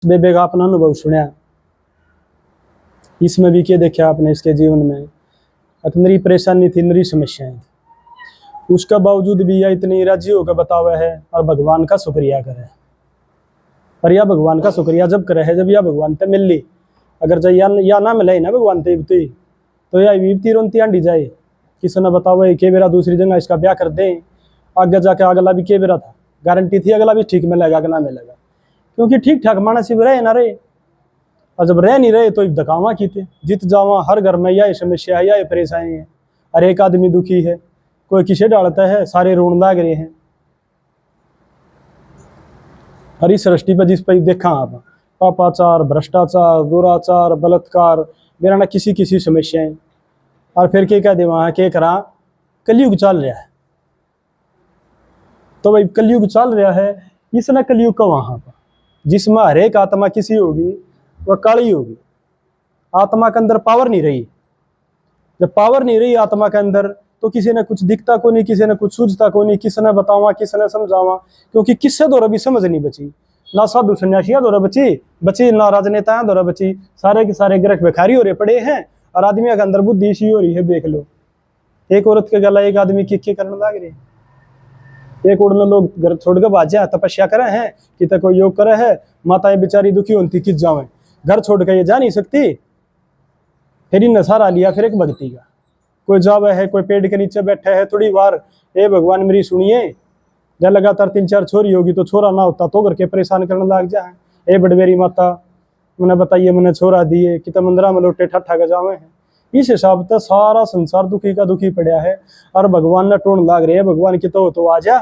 बेबे का अपना अनुभव सुना, इसमें भी क्या देखा आपने इसके जीवन में। मेरी परेशानी थी, मेरी समस्याएं थी, उसका बावजूद भी यह इतनी राजी होकर बतावा है और भगवान का शुक्रिया करे। पर यह भगवान का शुक्रिया जब करे है जब यह भगवान ते मिल ली। अगर जब या ना मिले ना भगवान ते इब्ती, तो यह विपती रोनती आंडी जाए। किसी ने बतावा के बेरा दूसरी जगह इसका ब्याह कर दे, आगे जाके अगला भी के बेरा था, गारंटी थी अगला भी ठीक मिलेगा कि ना मिलेगा, क्योंकि ठीक ठाक मानस रहे ना रहे। और जब रह नहीं रहे तो धकावा की थे, जित जावा हर घर में यह समस्या है, यह परेशानी है। हर एक आदमी दुखी है, कोई किसे डालता है, सारे रोन लाग रहे हैं। हर इस सृष्टि पर जिस पर देखा आप, पापाचार, भ्रष्टाचार, दुराचार, बलात्कार, मेरा ना किसी किसी समस्याएं। और फिर क्या कह दे वहां के करा कलयुग चल रहा है। तो भाई कलयुग चल रहा है, इसने कलयुग का वहां पर जिसमें हर एक आत्मा किसी होगी वह काली होगी। आत्मा के अंदर पावर नहीं रही। जब पावर नहीं रही आत्मा के अंदर, तो किसी ने कुछ दिखता को नहीं, किसी ने कुछ सूझता को नहीं, किसी ने बतावा, किसी ने समझावा, क्योंकि किससे दौरा भी समझ नहीं बची। ना साधु सन्यासियां दौरा बची ना राजनेताएं दौरा बची। सारे के सारे ग्रह भिखारी हो रहे पड़े हैं और आदमी के अंदर बुद्धि इसी हो रही है। देख लो, एक औरत के गला एक आदमी की करने लग रहे। एक उड़ने लोग घर छोड़ के भाजा तपस्या करे हैं कि तक कोई योग करे है, माताएं बेचारी दुखी होती किस जावे, घर छोड़ के ये जा नहीं सकती। फिर इन्हें सहारा लिया फिर एक भक्ति का, कोई जावे है, कोई पेड़ के नीचे बैठे है, थोड़ी बार ए भगवान मेरी सुनिए। जब लगातार 3-4 छोरी होगी तो छोरा ना होता तो घर के परेशान करने लग जाए। ए बड़वेरी माता मैंने बताइए, मैंने छोरा दिए कि तो मंदिरा में लोटे ठट्ठा के जावे हैं। इस हिसाब से सारा संसार दुखी का दुखी पड़ा है और भगवान ने टोन लाग रहे है, भगवान की तो आ जा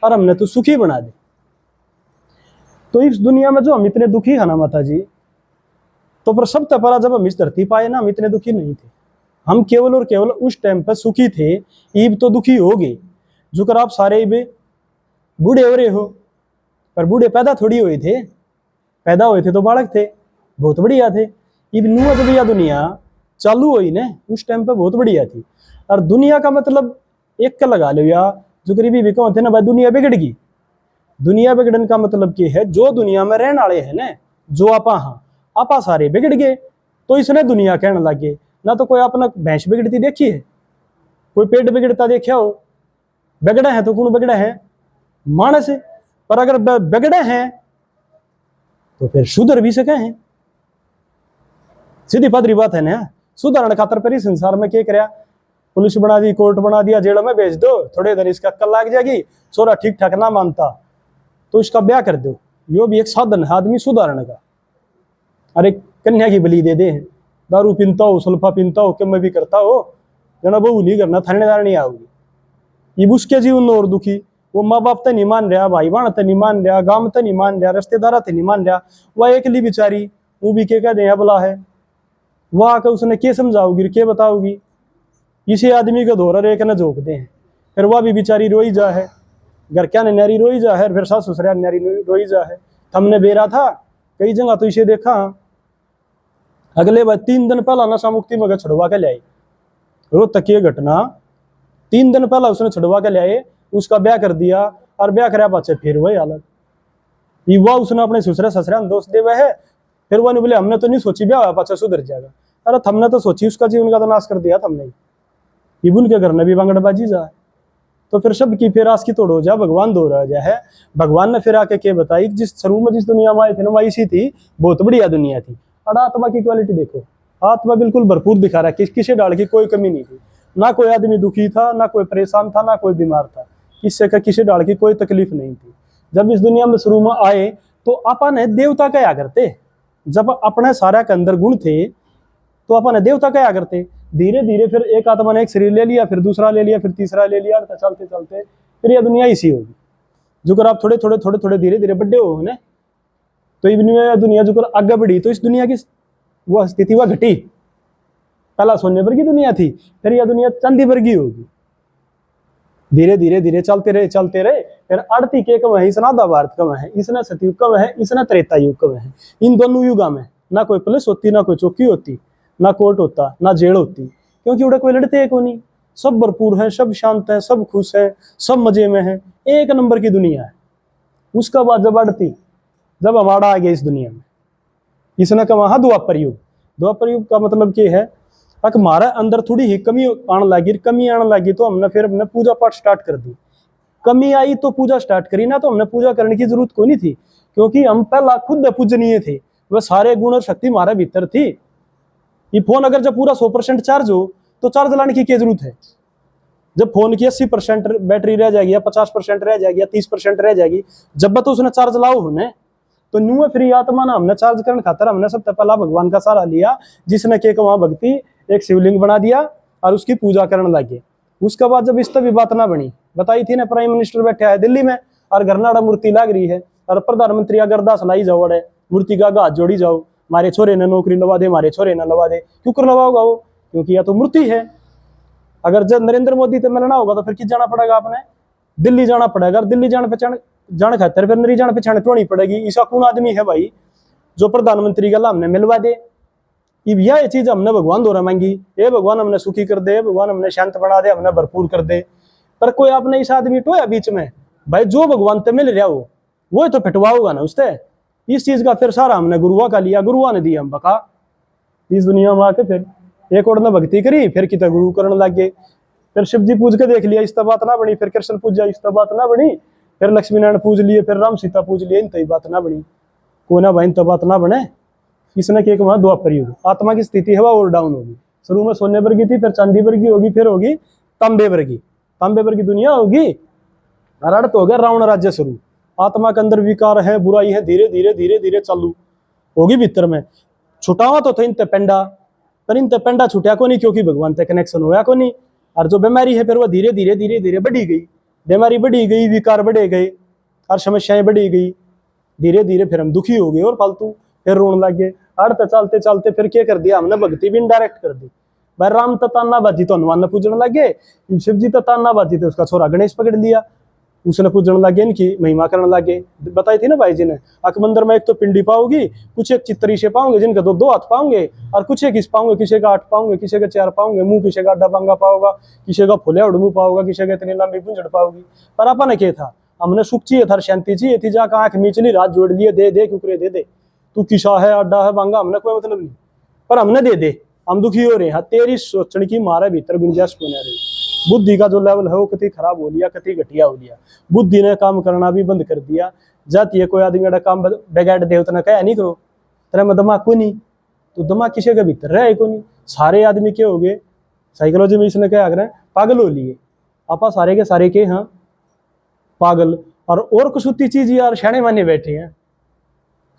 और हमने तो सुखी बना दे। तो इस दुनिया में जो हम इतने दुखी है ना माता जी, तो पर सब तपरा जब हम इस धरती पाए ना, हम इतने दुखी नहीं थे। हम केवल और केवल उस टाइम पर सुखी थे, ईब तो दुखी हो गए। जो कर आप सारे ईब बूढ़े हो रहे हो, पर बूढ़े पैदा थोड़ी हुए थे, पैदा हुए थे तो बालक थे, बहुत बढ़िया थे। ईब नुआ जब यह दुनिया चालू हुई ना, उस टाइम पर बहुत बढ़िया थी। और दुनिया का मतलब एक का लगा लो या जो गरीबी भी कहते ना भाई दुनिया बिगड़ गई। दुनिया बिगड़न का मतलब क्या है, जो दुनिया में रहने वाले है ना, जो आपा सारे बिगड़ गए तो इसने दुनिया कहने लगे। ना तो कोई अपना भैंस बिगड़ती देखी है, कोई पेट बिगड़ता देखा हो। बिगड़े हैं तो कौन बिगड़े हैं? मानस। पर अगर बिगड़े हैं तो फिर सुधर भी सके हैं। सीधी पदरी बात है ना। सुधारण खातर पर इस संसार में क्या कराया, पुलिस बना दी, कोर्ट बना दिया, जेल में भेज दो, थोड़े देर इसका अक्ल लग जाएगी, छोरा ठीक ठाक ना मानता तो इसका ब्याह कर दो। यो भी एक साधन है आदमी सुधारण का। अरे कन्या की बलि दे दे, दारू पीता हो, सुल्फा पीता हो, क्या मैं भी करता हो, जना बहु नहीं करना, थानेदार नहीं आओगी। ये उसके जीवन और दुखी, वो माँ बाप तो नहीं मान रहा, भाई बहन तो नहीं मान रहा, गांव तो नहीं मान रहा, रिश्तेदार तो नहीं मान रहा, वह एकली बेचारी वो भी क्या दे बोला है, वह आकर उसने क्या समझाओगी, क्या बताओगी। इसी आदमी को धोरा रे न झोंकते हैं, फिर वह भी बेचारी रोई जा है, घर क्या ने नारी रोई जा है, फिर सास ससुर नारी रोई जा है। हमने बेरा था कई जगह तो इसे देखा, अगले बार 3 दिन पहला नशा मुक्ति में छुड़वा के लाई। रोहतक ये घटना 3 दिन पहला उसने छुड़वा के लाए, उसका ब्याह कर दिया और ब्याह कराया पाचे फिर वही हालत। वह उसने अपने ससुरा ससुरा दोस्त दे है, फिर वह बोले हमने तो नहीं सोची ब्याह पाचा सुधर जाएगा। अरे हमने तो सोची उसका जीवन का तो नाश कर दिया हमने। इबुन के घर में भी बांगड़बाजी जा, तो फिर सबकी फिर आस की तोड़ हो जा, भगवान दो रह जा है। भगवान ने फिर आके क्या बताई, जिस स्वरूप में जिस दुनिया में आए थे ना वह इसी थी, बहुत बढ़िया दुनिया थी। और आत्मा की क्वालिटी देखो, आत्मा बिल्कुल भरपूर दिखा रहा है, किसी डाल की कोई कमी नहीं थी। ना कोई आदमी दुखी था, ना कोई परेशान था, ना कोई बीमार था, किससे का किसी डाल की कोई तकलीफ नहीं थी। जब इस दुनिया में शुरू में आए तो अपन देवता कया करते, जब अपने सारा के अंदर गुण थे तो अपन देवता कया करते। धीरे धीरे फिर एक आत्मा ने एक शरीर ले लिया, फिर दूसरा ले लिया, फिर तीसरा ले लिया, चलते चलते फिर यह दुनिया इसी होगी। जो कर आप थोड़े थोड़े थोड़े थोड़े धीरे धीरे बड़े हो ना, तो ये दुनिया जो कर आगे बढ़ी तो इस दुनिया की वह स्थिति वह घटी। पहला सोने पर की दुनिया थी, फिर यह दुनिया चांदी पर की होगी। धीरे धीरे धीरे चलते रहे फिर आड़ती के कम है, इसना भारत कम है, इसना सतयुग कम है, इसना त्रेता युग कम है। इन दोनों युगा में ना कोई पुलिस होती, ना कोई चौकी होती, ना कोर्ट होता, ना जेल होती, क्योंकि उड़े कोई लड़ते है को नहीं। सब भरपूर है, सब शांत है, सब खुश है, सब मजे में है, एक नंबर की दुनिया है। उसका बाद जब आड़ती, जब हम आड़ा आ गए इस दुनिया में, इसने कहा हाँ द्वापर युग। द्वापर युग का मतलब क्या है, अक हमारे अंदर थोड़ी ही कमी आने लगी तो हमने पूजा पाठ स्टार्ट कर दी। कमी आई तो पूजा स्टार्ट करी ना, तो हमने पूजा करने की जरूरत कोई नहीं थी, क्योंकि हम पहला खुद पूजनीय थे। वह सारे गुण और शक्ति हमारे भीतर थी। ये फोन अगर जब पूरा 100% चार्ज हो तो चार्ज लाने की क्या जरूरत है। जब फोन की 80% बैटरी रह जाएगी या 50% रह जाएगी या 30% रह जाएगी, जब तो उसने चार्ज लाओ होने तो नुए फ्री आत्मा ना हमने चार्ज करने खातर हमने सबसे पहला भगवान का सहारा लिया, जिसने के वहां भक्ति एक शिवलिंग बना दिया और उसकी पूजा करने लगे। उसके बाद जब इस भी बात ना बनी, बताई थी ना, प्राइम मिनिस्टर बैठा है दिल्ली में और घरनाड़ा मूर्ति लाग रही है और प्रधानमंत्री अगरदास लाई जाओ अड़े मूर्ति का हाथ जोड़ी जाओ, मारे छोरे ने नौकरी लवा दे, मारे छोरे ने लवा दे। क्यों कर लवाओगा वो, क्योंकि यह तो मूर्ति है। अगर जब नरेंद्र मोदी से मिलना होगा तो फिर किस जाना पड़ेगा, आपने दिल्ली जाना पड़ेगा। दिल्ली जाने पहचान जाने खातर फिर नरी जान पहचान क्यों नहीं पड़ेगी। ऐसा कौन आदमी है भाई जो प्रधानमंत्री का हमने मिलवा दे। यह चीज हमने भगवान द्वारा मांगी, ये भगवान हमने सुखी कर दे, भगवान हमने शांत बना दे, हमने भरपूर कर दे। पर कोई आपने इस आदमी टोया बीच में भाई, जो भगवान ते मिल रहा हो वो तो फिटवाओगा ना उससे। इस चीज का फिर सारा हमने गुरुआ का लिया, गुरुआ ने दिया हम बका इस दुनिया में आके। फिर एक और ने भक्ति करी, फिर कितना गुरु करने लग गए। फिर शिव जी पूज के देख लिया, इस बात ना बनी। फिर कृष्ण पूजा, इस बात ना बनी। फिर लक्ष्मी नारायण पूज लिए, फिर राम सीता पूज लिए, इन बात ना बनी। को ना भाई तो बात ना बने। इसने के वहां द्वापर युग आत्मा की स्थिति है वह और डाउन होगी। शुरू में सोने वर्गी थी, फिर चांदी वर्गी होगी, फिर होगी तांबे वर्गी। तांबे वर्गी दुनिया होगी और अर्थ हो गया रावण राज्य शुरू। आत्मा के अंदर विकार है, बुराई है, धीरे धीरे धीरे धीरे चालू होगी भीतर में। छुटावा तो थे इन पेंडा, पर इन पेंडा छुटिया को नहीं, क्योंकि भगवान से कनेक्शन होया को नहीं। और जो बीमारी है फिर वह धीरे धीरे धीरे धीरे बढ़ी गई, बीमारी बढ़ी गई, विकार बढ़े गए और समस्याएं बढ़ी गई। धीरे धीरे फिर हम दुखी हो गए और फालतू फिर रोने लग गए। अर्थ चलते चलते फिर क्या कर दिया हमने, भक्ति भी इनडायरेक्ट कर दी। भाई राम ताना बाजी तो हनुमान ने पूजने लगे, शिव जी ताना बाजी तो उसका छोरा गणेश पकड़ लिया, उसने पूजने लगे, इनकी महिमा करने लगे। बताई थी ना भाई जी ने, अक मंदिर में एक तो पिंडी पाओगी, कुछ एक चित्तरी से पाओगे जिनके दो दो हाथ पाओगे, और कुछ एक इस पाओगे, किसी का 8 पाओगे, किसी का 4 पाओगे, मुंह किसी का अड्डा पंगा पाओगा, किसी का फुले उड़ मुंह पाओगा, किसी का इतनी लंबी गुंजड़ पाओगी। पर अपन ने क्या था, हमने सुख चाहिए था, शांति चाहिए थी, जाकर आंख मीचली रात जोड़ लिए, दे दे कुकरे दे दे, तू किसा है अड्डा है बांगा, हमने कोई मतलब नहीं, पर हमने दे दे, हम दुखी हो रहे हैं। तेरी सोचने की मारे भीतर गुंजाइश को नहीं रही। बुद्धि का जो लेवल है वो कति खराब हो लिया, कति घटिया हो लिया। बुद्धि ने काम करना भी बंद कर दिया। जाती है कोई आदमी काम बेगाड़ दे उतना कह नहीं करो, तेरा में दिमाग को नहीं, तो दिमाग किसी के भीतर रहे को नहीं। सारे आदमी के हो गए, साइकोलॉजी में इसने क्या करें, पागल हो लिए। आपा सारे के सारे के हाँ पागल, और कुछ चीज यार शाणे माने बैठे हैं,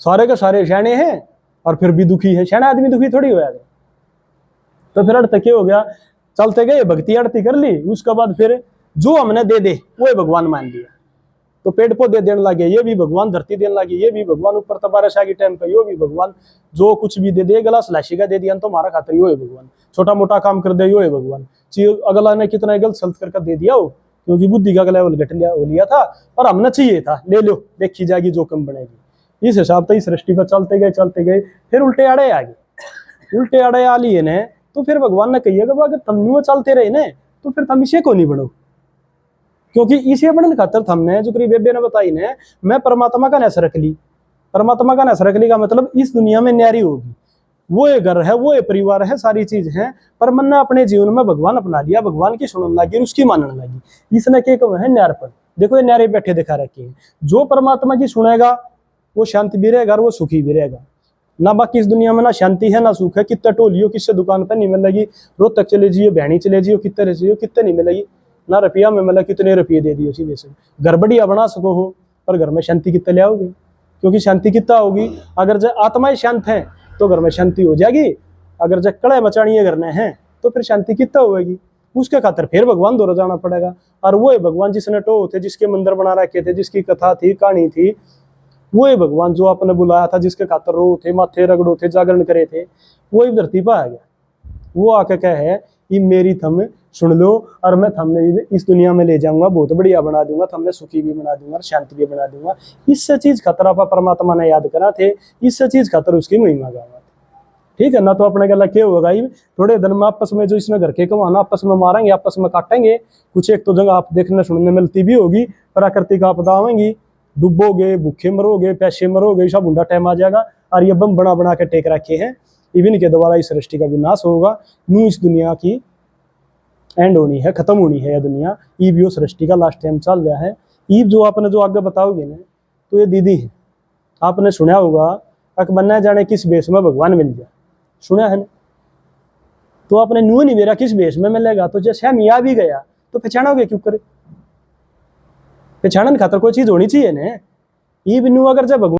सारे के सारे शाणे हैं और फिर भी दुखी है। शाणा आदमी दुखी थोड़ी हो जाएगा। तो फिर अर्थ क्या हो गया, चलते गए भक्ति आरती कर ली, उसके बाद फिर जो हमने दे दे वो भगवान मान लिया। तो पेड़ पौधे देने लगे, ये भी भगवान, धरती देने लगे, ये भी भगवान, ऊपर तबारशा की टाइम पे यो भी भगवान, जो कुछ भी दे दे, गलास लाशी का दे दिया तो हमारा खातर यो है भगवान, छोटा मोटा काम कर दे यो है भगवान। अगला ने कितना गलत सल्त करके दे दिया हो, क्योंकि बुद्धि का लेवल घट लिया था, पर हमने चाहिए था, ले लो देखी जाएगी जो कम बनेगी। इस हिसाब से इस सृष्टि पर चलते गए फिर उल्टे आड़े आ गए। उल्टे आड़े आ लिए ने तो फिर भगवान ने कहिएगा अगर तुम चलते रहे ने तो फिर तुम इसे को नहीं बढ़ो, क्योंकि इसे बढ़ने खातर हमने जो करीब बेबे ने बताई ने, मैं परमात्मा का नस रख ली। परमात्मा का नस रख ली का मतलब इस दुनिया में न्यारी होगी, वो एक घर है, वो एक परिवार है, सारी चीज है, पर मन ने अपने जीवन में भगवान अपना लिया, भगवान की सुनने लगी, उसकी मानने लगी। इसने क्या कहा है न्यारपन। देखो ये न्यारे बैठे दिखा रखे हैं, जो परमात्मा की सुनेगा वो शांत भी रहेगा और वो सुखी भी रहेगा ना। बाकी इस दुनिया में ना शांति है ना सुख है। कितना टोलियो किससे दुकान पर नहीं मिलेगी, रोहतक चले जियो, बहनी चले जियो, कितने रह जियो, कितने नहीं मिलेगी ना। रुपया में मिला कितने रुपये दे दिए सीधे से। घर बढ़िया बना सको हो पर घर में शांति कितने ले आओगे, क्योंकि शांति कितना होगी, अगर जब आत्माएं शांत है तो घर में शांति हो जाएगी, अगर जब कड़े मचानिए करने हैं तो फिर शांति कितना होगी। उसके खातर फिर भगवान दौरा जाना पड़ेगा। और वो है भगवान जिसने टो थे, जिसके मंदिर बना रखे थे, जिसकी कथा थी, कहानी थी, वो है भगवान जो आपने बुलाया था, जिसके खातर रो थे, माथे रगड़ो थे, जागरण करे थे, वो ही धरती पर आ गया। वो आके कहे है ये मेरी थम सुन लो और मैं थमने इस दुनिया में ले जाऊंगा, बहुत बढ़िया बना दूंगा, थमने सुखी भी बना दूंगा और शांति भी बना दूंगा। इससे चीज खतर आप परमात्मा ने याद करा थे, इससे चीज खतर उसकी महिमा गावा। ठीक है ना। तो अपने गला क्या होगा, थोड़े दिन में आपस में जो इसने घर के कमाना आपस में मारेंगे, आपस में काटेंगे। कुछ एक तो जगह आप देखने सुनने मिलती भी होगी, प्राकृतिक आपदा आएंगी, डूबोगे, भूखे मरोगे, पैसे मरोगे, सब बुढ़ा टाइम आ जाएगा और ये बम बना बना के टेक रखे हैं। इवन के द्वारा इस सृष्टि का विनाश होगा, नू इस दुनिया की एंड होनी है, खत्म होनी है यह दुनिया। ईब यो सृष्टि का लास्ट टाइम चल रहा है। ईब जो आपने जो आगे बताओगे ना, तो ये दीदी है। आपने सुना होगा अक बनना जाने किस बेस में भगवान मिल जाए, सुना है ना? तो आपने नू नहीं मेरा किस बेस में मिलेगा, तो जैसे हम यहाँ भी गया तो पहचानोगे क्यों करे? पहचानन खातर कोई चीज होनी चाहिए ना। ईब नू अगर जब भगवान